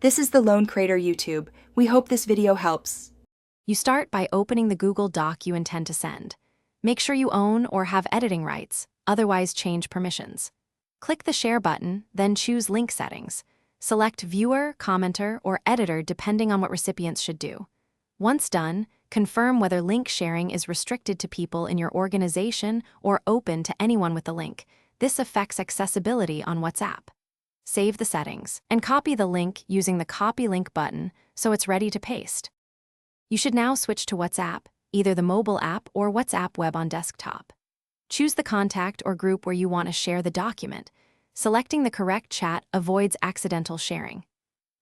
This is the Lone Creator YouTube. We hope this video helps. You start by opening the Google Doc you intend to send. Make sure you own or have editing rights, otherwise change permissions. Click the Share button, then choose Link Settings. Select Viewer, Commenter, or Editor depending on what recipients should do. Once done, confirm whether link sharing is restricted to people in your organization or open to anyone with the link. This affects accessibility on WhatsApp. Save the settings and copy the link using the Copy Link button so it's ready to paste. You should now switch to WhatsApp, either the mobile app or WhatsApp web on desktop. Choose the contact or group where you want to share the document. Selecting the correct chat avoids accidental sharing.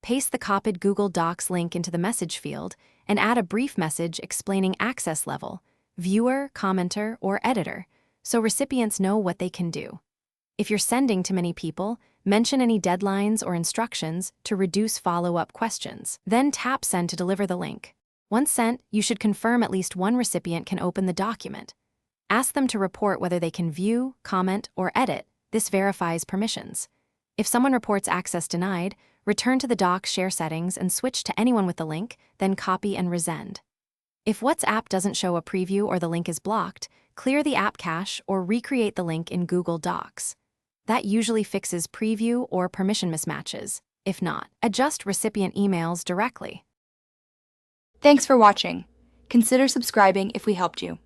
Paste the copied Google Docs link into the message field and add a brief message explaining access level, viewer, commenter, or editor, so recipients know what they can do. If you're sending to many people, mention any deadlines or instructions to reduce follow-up questions. Then tap Send to deliver the link. Once sent, you should confirm at least one recipient can open the document. Ask them to report whether they can view, comment, or edit. This verifies permissions. If someone reports access denied, return to the doc share settings and switch to anyone with the link, then copy and resend. If WhatsApp doesn't show a preview or the link is blocked, clear the app cache or recreate the link in Google Docs. That usually fixes preview or permission mismatches. If not, adjust recipient emails directly. Thanks for watching. Consider subscribing if we helped you.